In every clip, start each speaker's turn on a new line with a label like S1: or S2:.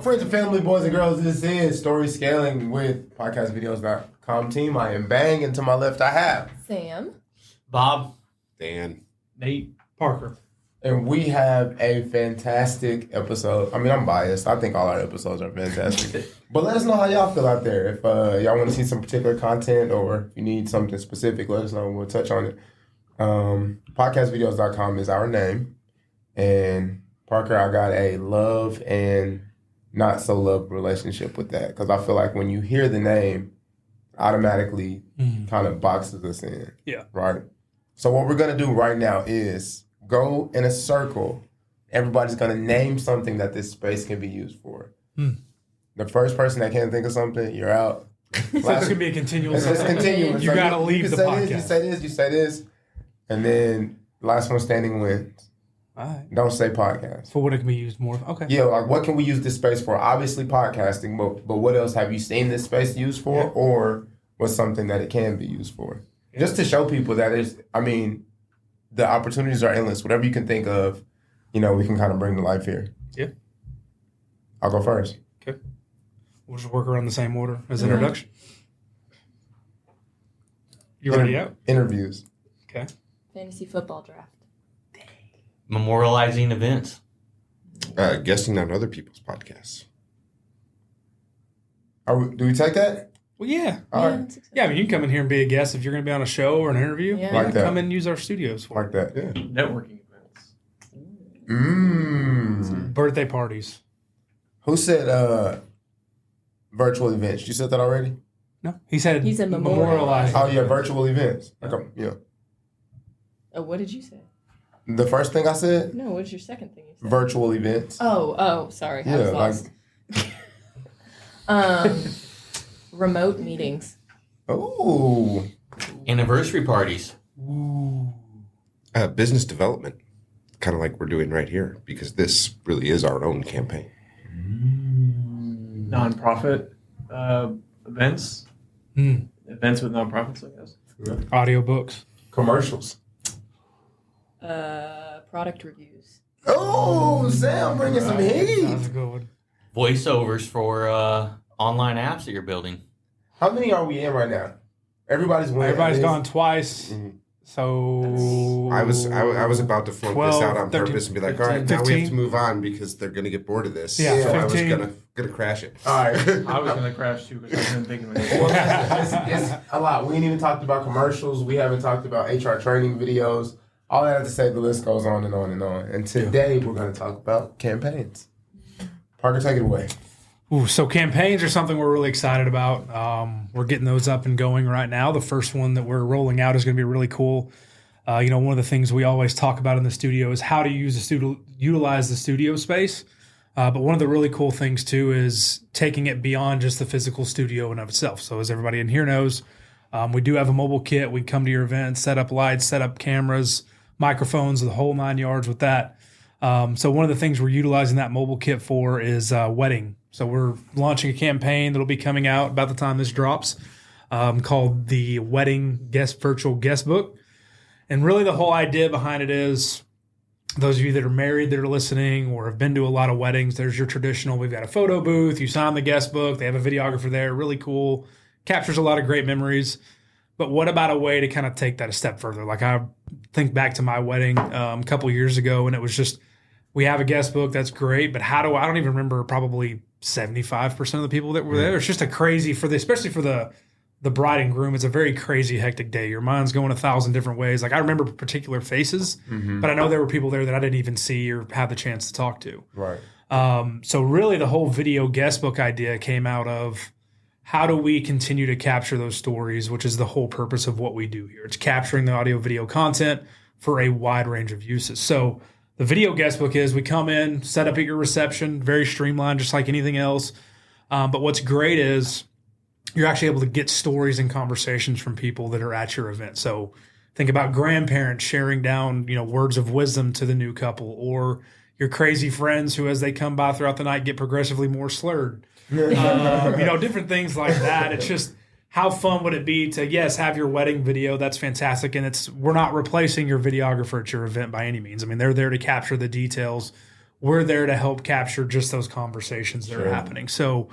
S1: Friends and family, boys and girls, this is Story Scaling with PodcastVideoscom team. I am Bang, and to my left I have
S2: Sam,
S3: Bob,
S4: Dan,
S3: Nate, Parker.
S1: And we have a fantastic episode. I mean, I'm biased. I think all our episodes are fantastic. But let us know how y'all feel out there. If y'all want to see some particular content or if you need something specific, let us know. We'll touch on it. PodcastVideos.com is our name. And Parker, I got a love and not so love relationship with that. Because I feel like when you hear the name, automatically kind of boxes us in.
S3: Yeah.
S1: Right? So what we're going to do right now is go in a circle. Everybody's going to name something that this space can be used for. The first person that can't think of something, you're out.
S3: So it's going to be a continuous.
S1: It's continuous.
S3: You got to leave the podcast.
S1: You say this, you say this. And then last one standing wins.
S3: All right.
S1: Don't say podcast.
S3: For what it can be used more. Okay.
S1: Yeah, like what can we use this space for? Obviously podcasting, but what else have you seen this space used for? Yeah. Or what's something that it can be used for? Yeah. Just to show people that the opportunities are endless. Whatever you can think of, we can kind of bring to life here.
S3: Yeah.
S1: I'll go first.
S3: Okay. We'll just work around the same order as introduction. You already out?
S1: Interviews.
S3: Okay.
S2: fantasy football draft.
S5: Memorializing events.
S4: Guesting on other people's podcasts.
S1: Do we take that?
S3: Well, yeah.
S1: All right.
S3: Yeah, I mean, you can come in here and be a guest if you're going to be on a show or an interview.
S2: Yeah.
S1: Like that.
S3: Come in and use our studios for
S1: Like that, yeah.
S5: Networking events.
S3: birthday parties.
S1: Who said virtual events? You said that already?
S3: No, he said
S2: memorialize.
S1: Oh, yeah, virtual events. Yeah.
S2: Oh, what did you say?
S1: The first thing I said?
S2: No, what's your second thing you said?
S1: Virtual events.
S2: Oh, sorry. I was lost. Remote meetings.
S1: Oh.
S5: Anniversary parties.
S3: Ooh.
S4: Business development, kind of like we're doing right here, because this really is our own campaign.
S6: Nonprofit events. Events with nonprofits, I guess.
S3: Audiobooks.
S1: Commercials.
S2: Product reviews.
S1: Oh, Sam bringing some heat.
S3: That's a good one.
S5: Voiceovers for online apps that you're building.
S1: How many are we in right now? Everybody's
S3: gone twice.
S1: Mm-hmm.
S3: So
S4: I was about to flunk
S3: 12,
S4: this out on
S3: 13,
S4: purpose and be like,
S3: 15,
S4: all right, now we
S3: 15.
S4: have to move on because they're gonna get bored of this.
S3: Yeah,
S4: so
S3: 15.
S4: I was gonna crash it.
S1: All right.
S6: I was going to crash too because I wasn't thinking of it.
S1: It's a lot. We ain't even talked about commercials. We haven't talked about HR training videos. All that to say, the list goes on and on and on. And today we're going to talk about campaigns. Parker, take it away.
S3: Ooh, so campaigns are something we're really excited about. We're getting those up and going right now. The first one that we're rolling out is going to be really cool. One of the things we always talk about in the studio is how to utilize the studio space. But one of the really cool things too is taking it beyond just the physical studio in of itself. So as everybody in here knows, we do have a mobile kit. We come to your event, set up lights, set up cameras, microphones, the whole 9 yards with that. So one of the things we're utilizing that mobile kit for is wedding. So we're launching a campaign that'll be coming out about the time this drops called the Wedding Virtual Guestbook. And really the whole idea behind it is those of you that are married that are listening or have been to a lot of weddings, there's your traditional, we've got a photo booth, you sign the guest book, they have a videographer there, really cool, captures a lot of great memories. But what about a way to kind of take that a step further? Like I think back to my wedding a couple years ago, and it was just, we have a guest book, that's great, but I don't even remember probably 75% of the people that were there. It's just a crazy, especially for the bride and groom, it's a very crazy, hectic day. Your mind's going 1,000 different ways. Like I remember particular faces, but I know there were people there that I didn't even see or have the chance to talk to.
S1: Right.
S3: So really the whole video guest book idea came out of how do we continue to capture those stories, which is the whole purpose of what we do here. It's capturing the audio video content for a wide range of uses. So the video guest book is we come in, set up at your reception, very streamlined, just like anything else. But what's great is you're actually able to get stories and conversations from people that are at your event. So think about grandparents sharing down, words of wisdom to the new couple, or your crazy friends who, as they come by throughout the night, get progressively more slurred. Different things like that. It's just, how fun would it be to, yes, have your wedding video? That's fantastic. And we're not replacing your videographer at your event by any means. I mean, they're there to capture the details. we're there to help capture just those conversations that are happening. So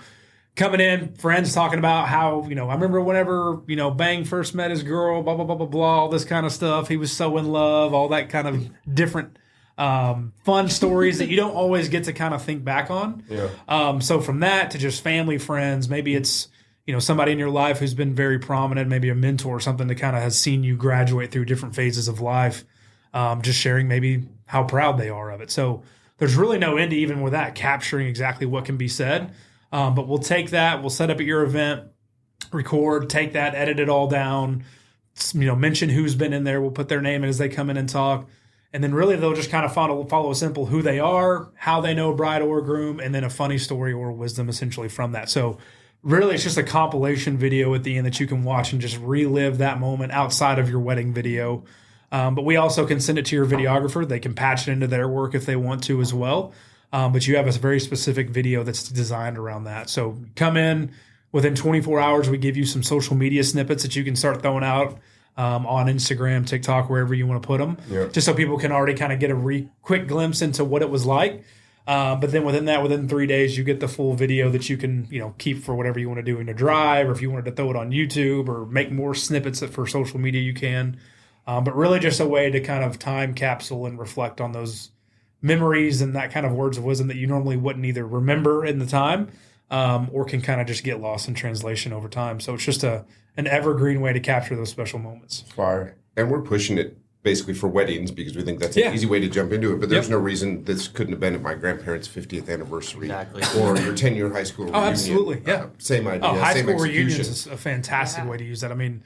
S3: coming in, friends talking about how, you know, I remember whenever, you know, Bang first met his girl, blah, blah, blah, blah, blah, all this kind of stuff. He was so in love, all that kind of different fun stories that you don't always get to kind of think back on.
S1: Yeah.
S3: So from that to just family, friends, maybe it's, you know, somebody in your life who's been very prominent, maybe a mentor or something that kind of has seen you graduate through different phases of life, just sharing maybe how proud they are of it. So there's really no end even with that, capturing exactly what can be said. But we'll take that, we'll set up at your event, record, take that, edit it all down, you know, mention who's been in there. We'll put their name in as they come in and talk. And then really they'll just kind of follow a simple who they are, how they know bride or groom, and then a funny story or wisdom essentially from that. So really it's just a compilation video at the end that you can watch and just relive that moment outside of your wedding video. But we also can send it to your videographer. They can patch it into their work if they want to as well. But you have a very specific video that's designed around that. So come in within 24 hours, we give you some social media snippets that you can start throwing out on Instagram, TikTok, wherever you want to put them, just so people can already kind of get a quick glimpse into what it was like. But then within 3 days, you get the full video that you can, you know, keep for whatever you want to do in a drive, or if you wanted to throw it on YouTube or make more snippets for social media, you can. But really just a way to kind of time capsule and reflect on those memories and that kind of words of wisdom that you normally wouldn't either remember in the time or can kind of just get lost in translation over time. So it's just an evergreen way to capture those special moments.
S1: Fire.
S4: And we're pushing it basically for weddings because we think that's an easy way to jump into it. But there's no reason this couldn't have been at my grandparents' 50th anniversary or your 10-year high school reunion.
S3: Oh, absolutely. Yeah.
S4: Same idea.
S3: High
S4: same
S3: school
S4: execution.
S3: reunions is a fantastic way to use that. I mean,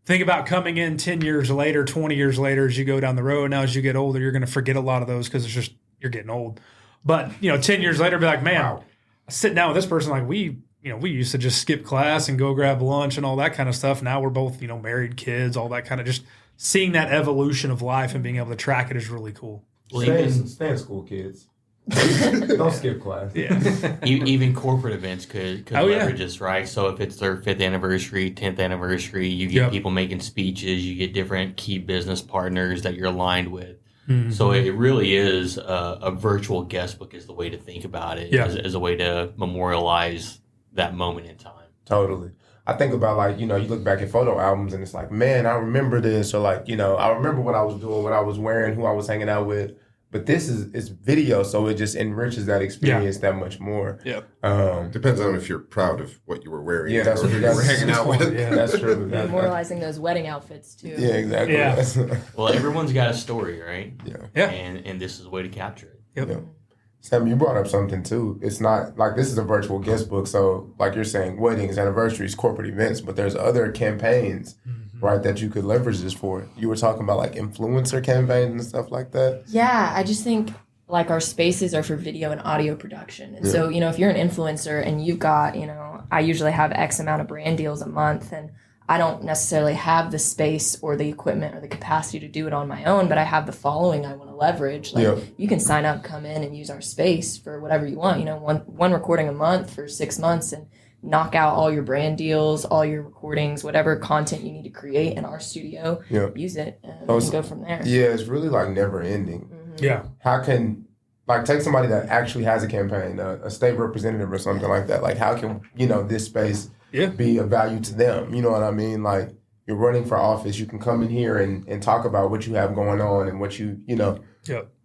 S3: think about coming in 10 years later, 20 years later, as you go down the road. Now, as you get older, you're going to forget a lot of those because it's just, you're getting old. But, you know, 10 years later, be like, man, sitting down with this person, like we used to just skip class and go grab lunch and all that kind of stuff. Now we're both, you know, married, kids, all that kind of, just seeing that evolution of life and being able to track it is really cool.
S1: Stay in school, kids. Don't skip class.
S3: Yeah.
S5: Even corporate events could leverage this, right? So if it's their 5th anniversary, 10th anniversary, you get people making speeches, you get different key business partners that you're aligned with. Mm-hmm. So it really is a virtual guest book is the way to think about it, as a way to memorialize that moment in time.
S1: Totally. I think about, like, you know, you look back at photo albums and it's like, man, I remember this, or like, you know, I remember what I was doing, what I was wearing, who I was hanging out with. But this is video, so it just enriches that experience that much more.
S4: Yeah. Depends on if you're proud of what you were wearing.
S1: Yeah, that's
S4: what you were hanging out with.
S1: Yeah, that's true.
S2: Memorializing those wedding outfits too.
S1: Yeah, exactly.
S3: Yeah.
S5: Well, everyone's got a story, right?
S1: Yeah.
S5: And this is a way to capture it.
S3: Yep.
S1: Yeah. Sam, you brought up something too. It's not like this is a virtual guest book, so like you're saying, weddings, anniversaries, corporate events, but there's other campaigns, right, that you could leverage this for. You were talking about like influencer campaigns and stuff like that.
S2: Yeah, I just think like our spaces are for video and audio production. And so, you know, if you're an influencer and you've got, you know, I usually have X amount of brand deals a month, and I don't necessarily have the space or the equipment or the capacity to do it on my own, but I have the following I want to leverage. Like you can sign up, come in and use our space for whatever you want, you know, one recording a month for 6 months and knock out all your brand deals, all your recordings, whatever content you need to create in our studio, use it and go from there.
S1: Yeah, it's really like never ending.
S3: Yeah.
S1: How can, like, take somebody that actually has a campaign, a state representative or something like that. Like, how can, you know, this space be of value to them? You know what I mean? Like, you're running for office, you can come in here and talk about what you have going on and what you know,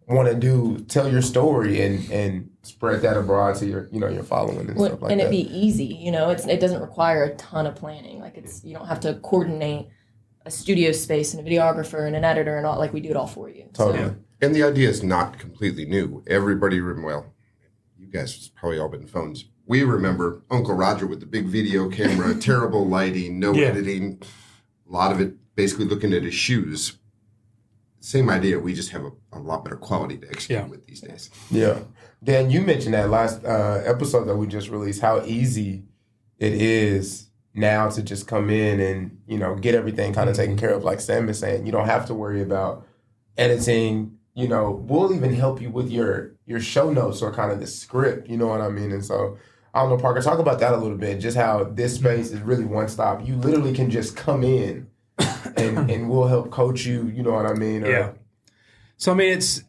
S1: want to do, tell your story and spread that abroad to your, you know, your following and stuff like that.
S2: And it be easy, you know, it doesn't require a ton of planning. Like you don't have to coordinate a studio space and a videographer and an editor and all, like we do it all for you.
S1: Totally.
S2: So.
S4: And the idea is not completely new. Everybody, well, you guys have probably all been phones. We remember Uncle Roger with the big video camera, terrible lighting, no editing, a lot of it basically looking at his shoes. Same idea. We just have a lot better quality to execute with these days.
S1: Yeah. Dan, you mentioned that last episode that we just released, how easy it is now to just come in and, you know, get everything kind of taken care of. Like Sam is saying, you don't have to worry about editing. You know, we'll even help you with your show notes or kind of the script, you know what I mean? And so, I don't know, Parker, talk about that a little bit, just how this space is really one stop. You literally can just come in and we'll help coach you, you know what I mean?
S3: So, I mean, it's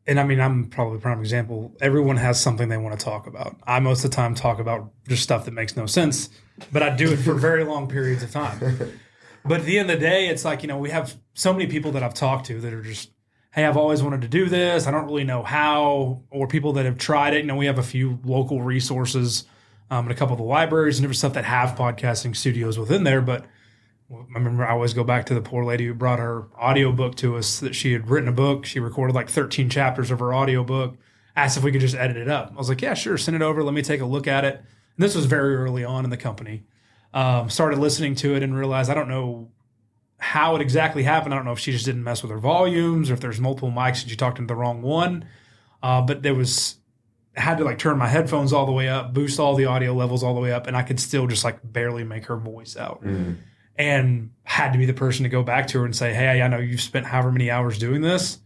S3: and I mean, I'm probably a prime example. Everyone has something they want to talk about. I most of the time talk about just stuff that makes no sense, but I do it for very long periods of time. But at the end of the day, it's like, we have so many people that I've talked to that are just, hey, I've always wanted to do this. I don't really know how, or people that have tried it. We have a few local resources and a couple of the libraries and different stuff that have podcasting studios within there. But I remember I always go back to the poor lady who brought her audiobook to us, that she had written a book. She recorded like 13 chapters of her audiobook, asked if we could just edit it up. I was like, yeah, sure, send it over. Let me take a look at it. And this was very early on in the company. Started listening to it and realized I don't know how it exactly happened. I don't know if she just didn't mess with her volumes or if there's multiple mics and she talked into the wrong one. But I had to like turn my headphones all the way up, boost all the audio levels all the way up, and I could still just like barely make her voice out. And had to be the person to go back to her and say, hey, I know you've spent however many hours doing this.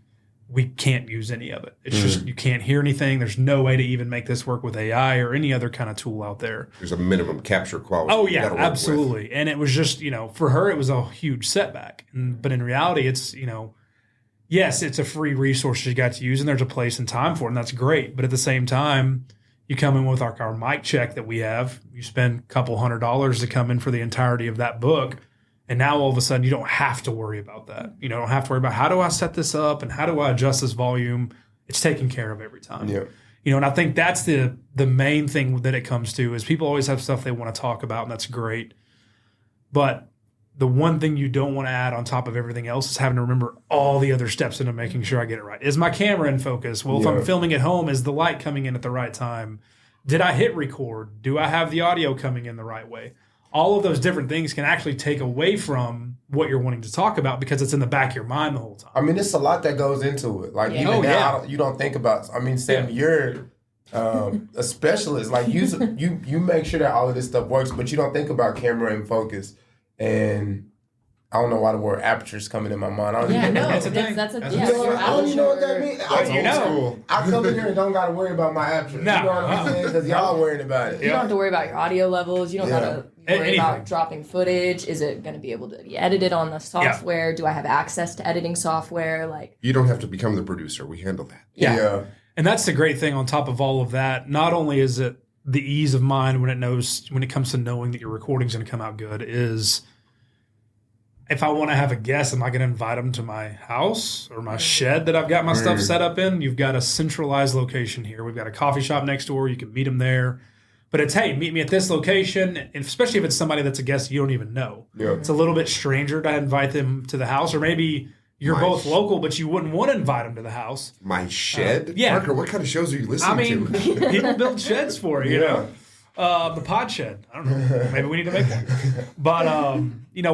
S3: We can't use any of it. It's just, you can't hear anything. There's no way to even make this work with AI or any other kind of tool out there.
S4: There's a minimum capture quality.
S3: Oh, yeah, absolutely. And it was just, for her, it was a huge setback. But in reality, it's, yes, it's a free resource you got to use, and there's a place and time for it, and that's great. But at the same time, you come in with our mic check that we have. You spend a couple $100 to come in for the entirety of that book. And now all of a sudden you don't have to worry about that. You don't have to worry about how do I set this up and how do I adjust this volume. It's taken care of every time.
S1: Yeah.
S3: And I think that's the main thing that it comes to is people always have stuff they want to talk about, and that's great. But the one thing you don't want to add on top of everything else is having to remember all the other steps into making sure I get it right. Is my camera in focus? Well, if I'm filming at home, is the light coming in at the right time? Did I hit record? Do I have the audio coming in the right way? All of those different things can actually take away from what you're wanting to talk about because it's in the back of your mind the whole time.
S1: I mean, it's a lot that goes into it. Like, even now, you don't think about, Sam, you're a specialist. Like, you make sure that all of this stuff works, but you don't think about camera and focus. And I don't know why the word aperture is coming in my mind. I don't even know.
S2: That's a thing.
S1: I don't even know what that means. I come in here and don't got to worry about my aperture.
S3: No.
S1: You know what I'm saying? Because y'all worrying about it.
S2: You don't have to worry about your audio levels. You don't got to worry about dropping footage. Is it going to be able to be edited on the software? Yeah. Do I have access to editing software? Like,
S4: you don't have to become the producer. We handle that.
S3: Yeah. And that's the great thing on top of all of that. Not only is it the ease of mind when it comes to knowing that your recording's going to come out good is if I want to have a guest, am I going to invite them to my house or my shed that I've got my stuff set up in? You've got a centralized location here. We've got a coffee shop next door. You can meet them there. But it's, hey, meet me at this location, and especially if it's somebody that's a guest you don't even know. Yeah. It's a little bit stranger to invite them to the house, or maybe you're both local, but you wouldn't want to invite them to the house.
S4: My shed?
S3: Yeah.
S4: Parker, what kind of shows are you listening
S3: to? People build sheds for it, you know. The pod shed. I don't know. Maybe we need to make one. But,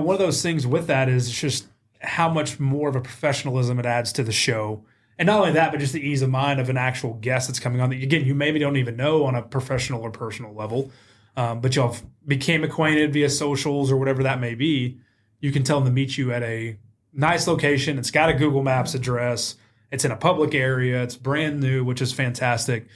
S3: one of those things with that is just how much more of a professionalism it adds to the show. And not only that, but just the ease of mind of an actual guest that's coming on that, again, you maybe don't even know on a professional or personal level. But y'all became acquainted via socials or whatever that may be. You can tell them to meet you at a nice location. It's got a Google Maps address. It's in a public area. It's brand new, which is fantastic.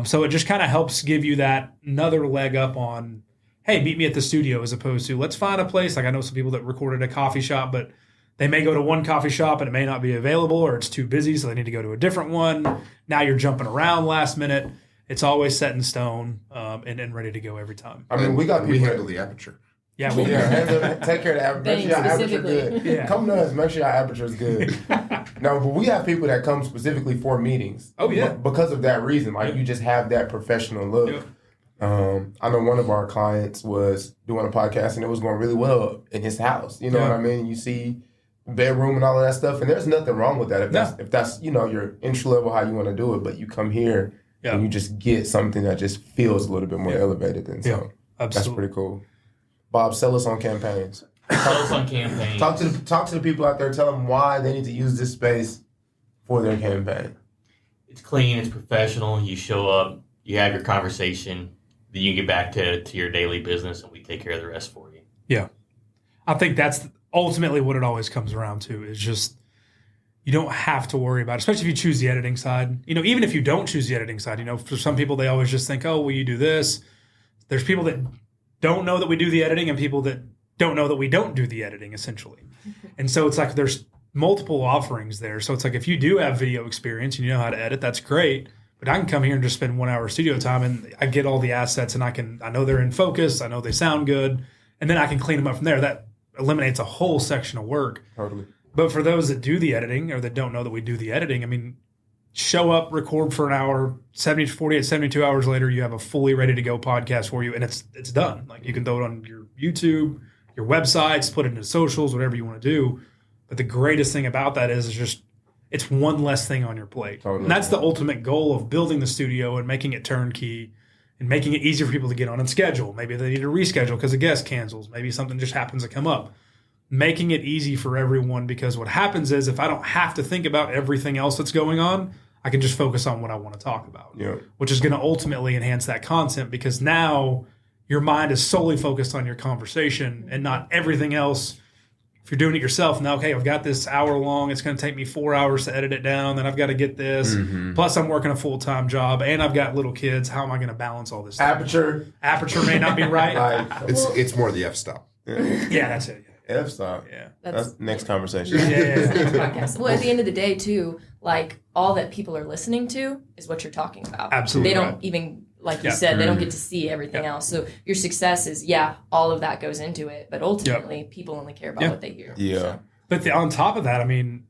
S3: So it just kind of helps give you that another leg up on, hey, meet me at the studio, as opposed to let's find a place. Like I know some people that recorded a coffee shop, but they may go to one coffee shop and it may not be available or it's too busy, so they need to go to a different one. Now you're jumping around last minute. It's always set in stone and ready to go every time.
S1: I mean, we handle
S4: the aperture.
S3: Yeah,
S1: take care of the aperture. Make sure your aperture good. Yeah. Come to us, make sure your aperture is good. No, but we have people that come specifically for meetings.
S3: Oh, yeah.
S1: Because of that reason. Like, you just have that professional look. Yeah. I know one of our clients was doing a podcast, and it was going really well in his house. You know what I mean? You see bedroom and all of that stuff, and there's nothing wrong with that. If that's your entry level, how you want to do it, but you come here and you just get something that just feels a little bit more elevated. And so that's pretty cool. Bob, sell us on campaigns.
S5: Sell us on campaigns.
S1: Talk to the people out there. Tell them why they need to use this space for their campaign.
S5: It's clean. It's professional. You show up. You have your conversation. Then you get back to your daily business, and we take care of the rest for you. Yeah.
S3: I think that's ultimately what it always comes around to is just you don't have to worry about it, especially if you choose the editing side. Even if you don't choose the editing side, for some people, they always just think, oh, well, you do this. There's people that don't know that we do the editing and people that don't know that we don't do the editing, essentially. And so it's like there's multiple offerings there. So it's like if you do have video experience and you know how to edit, that's great. But I can come here and just spend 1 hour studio time and I get all the assets and I know they're in focus. I know they sound good. And then I can clean them up from there. That eliminates a whole section of work.
S1: Totally.
S3: But for those that do the editing or that don't know that we do the editing, I mean, show up, record for an hour, 48, 72 hours later, you have a fully ready to go podcast for you. And it's done. Like you can throw it on your YouTube, your websites, put it into socials, whatever you want to do. But the greatest thing about that is just it's one less thing on your plate. Totally. And that's the ultimate goal of building the studio and making it turnkey and making it easier for people to get on and schedule. Maybe they need to reschedule because a guest cancels. Maybe something just happens to come up. Making it easy for everyone, because what happens is if I don't have to think about everything else that's going on, I can just focus on what I want to talk about, which is going to ultimately enhance that content, because now your mind is solely focused on your conversation and not everything else. If you're doing it yourself, now, okay, I've got this hour long. It's going to take me 4 hours to edit it down. Then I've got to get this. Mm-hmm. Plus, I'm working a full-time job, and I've got little kids. How am I going to balance all this stuff? Aperture may not be right.
S4: It's more the f-stop.
S3: Yeah, that's it.
S1: F-stop.
S3: Yeah.
S1: That's next conversation.
S2: Podcast. Well, at the end of the day, too, like all that people are listening to is what you're talking about.
S3: Absolutely.
S2: They don't even, like you said, they don't get to see everything else. So your success is, all of that goes into it. But ultimately, people only care about what they hear.
S1: Yeah.
S2: So.
S3: But on top of that, I mean,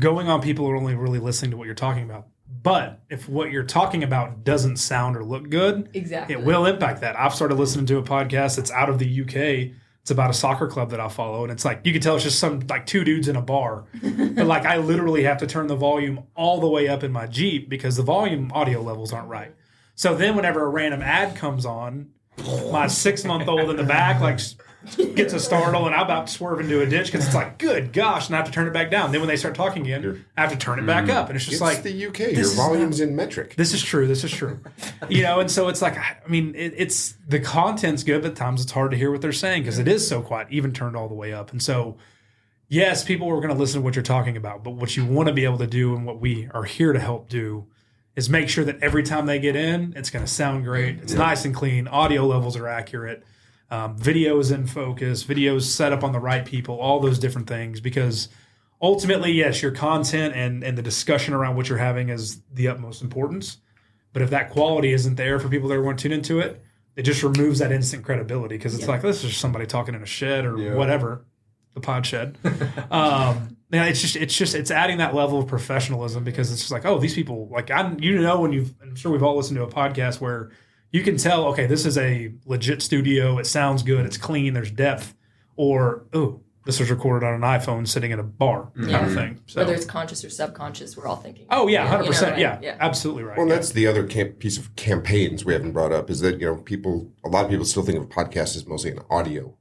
S3: going on, people are only really listening to what you're talking about. But if what you're talking about doesn't sound or look good,
S2: exactly,
S3: it will impact that. I've started listening to a podcast that's out of the UK. It's about a soccer club that I follow. And it's like, you can tell it's just some like two dudes in a bar. But like I literally have to turn the volume all the way up in my Jeep because the volume audio levels aren't right. So then whenever a random ad comes on, my 6-month-old in the back like gets a startle and I'm about to swerve into a ditch because it's like, good gosh, and I have to turn it back down. Then when they start talking again, I have to turn it back up. And it's just
S4: it's the UK. Your volume's in metric.
S3: This is true. And so it's like, I mean, it's the content's good, but at times it's hard to hear what they're saying because it is so quiet, even turned all the way up. And so, yes, people are going to listen to what you're talking about, but what you want to be able to do and what we are here to help do is make sure that every time they get in, it's going to sound great. It's nice and clean. Audio levels are accurate. Video is in focus. Video is set up on the right people. All those different things. Because ultimately, yes, your content and the discussion around what you're having is the utmost importance. But if that quality isn't there for people that want to tune into it, it just removes that instant credibility. Because it's like, this is just somebody talking in a shed or whatever, the pod shed. It's adding that level of professionalism because it's just like, oh, these people, like, I'm sure we've all listened to a podcast where you can tell, okay, this is a legit studio. It sounds good. It's clean. There's depth. Or, oh, this was recorded on an iPhone sitting in a bar kind of thing. So,
S2: whether it's conscious or subconscious, we're all thinking.
S3: Oh, yeah, 100%. Yeah, absolutely right.
S4: Well, that's the other piece of campaigns we haven't brought up is that, a lot of people still think of podcasts as mostly an audio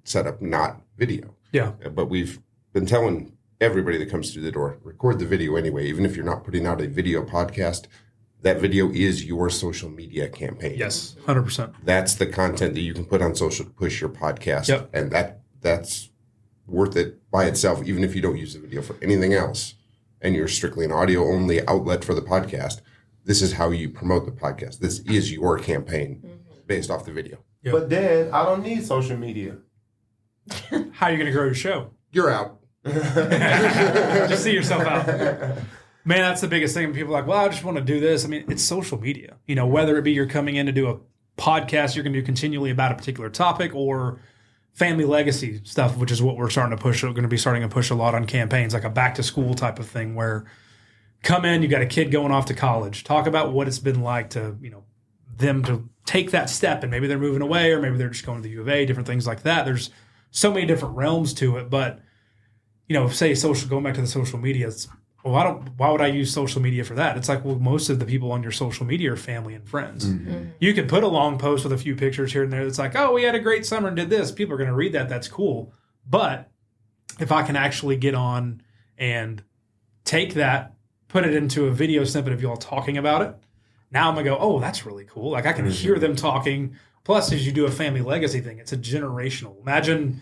S4: setup, not video.
S3: Yeah.
S4: But we've been telling everybody that comes through the door, record the video anyway. Even if you're not putting out a video podcast, that video is your social media campaign.
S3: Yes, 100%.
S4: That's the content that you can put on social to push your podcast.
S3: Yep.
S4: And that's worth it by itself, even if you don't use the video for anything else and you're strictly an audio-only outlet for the podcast. This is how you promote the podcast. This is your campaign based off the video.
S1: Yep. But then I don't need social media.
S3: How are you going to grow your show?
S4: You're out.
S3: Just see yourself out. Man, that's the biggest thing. People are like, well, I just want to do this. I mean, it's social media. Whether it be you're coming in to do a podcast you're going to do continually about a particular topic or family legacy stuff, which is what we're starting to push. We're going to be starting to push a lot on campaigns, like a back to school type of thing where come in, you got a kid going off to college, talk about what it's been like to, them to take that step and maybe they're moving away or maybe they're just going to the U of A, different things like that. There's so many different realms to it. But, say going back to the social media, why would I use social media for that? It's like, well, most of the people on your social media are family and friends. Mm-hmm. You can put a long post with a few pictures here and there that's like, oh, we had a great summer and did this. People are going to read that. That's cool. But if I can actually get on and take that, put it into a video snippet of you all talking about it, now I'm going to go, oh, that's really cool. Like I can hear them talking. Plus, as you do a family legacy thing, it's a generational. Imagine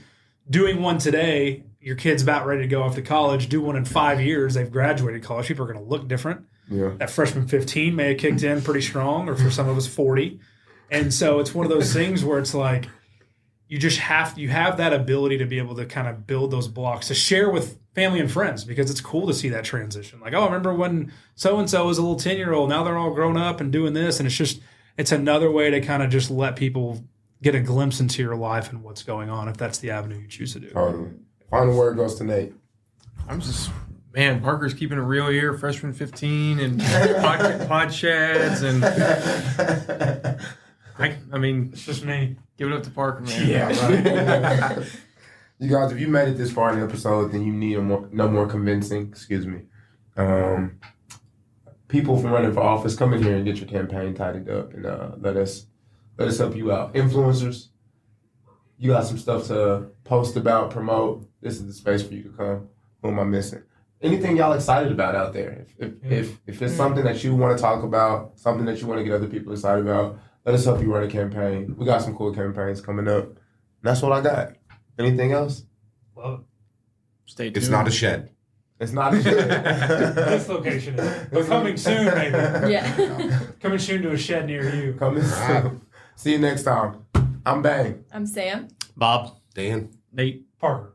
S3: doing one today, your kid's about ready to go off to college, do one in 5 years, they've graduated college, people are going to look different.
S1: Yeah.
S3: That freshman 15 may have kicked in pretty strong, or for some of us 40. And so it's one of those things where it's like, you have that ability to be able to kind of build those blocks to share with family and friends, because it's cool to see that transition. Like, oh, I remember when so-and-so was a little 10-year-old, now they're all grown up and doing this. And it's another way to kind of just let people get a glimpse into your life and what's going on, if that's the avenue you choose to do.
S1: Totally. Final word goes to Nate.
S6: I'm just, man, Parker's keeping it real here, freshman 15 and pod shads and I mean,
S3: It's just me.
S6: give it up to Parker, man.
S3: Yeah, right.
S1: You guys, if you made it this far in the episode, then you need no more convincing. Excuse me. People from running for office, come in here and get your campaign tidied up, and let us help you out. Influencers, you got some stuff to post about, promote. This is the space for you to come. Who am I missing? Anything y'all excited about out there? If it's something that you want to talk about, something that you want to get other people excited about, let us help you run a campaign. We got some cool campaigns coming up. And that's what I got. Anything else?
S3: Love it.
S6: Stay tuned.
S4: It's not a shed.
S1: It's not a shed.
S3: This location is. But coming soon, maybe.
S2: Yeah.
S3: Coming soon to a shed near you.
S1: Coming soon. See you next time. I'm Bang.
S2: I'm Sam.
S5: Bob.
S4: Dan.
S6: Nate.
S3: Parker.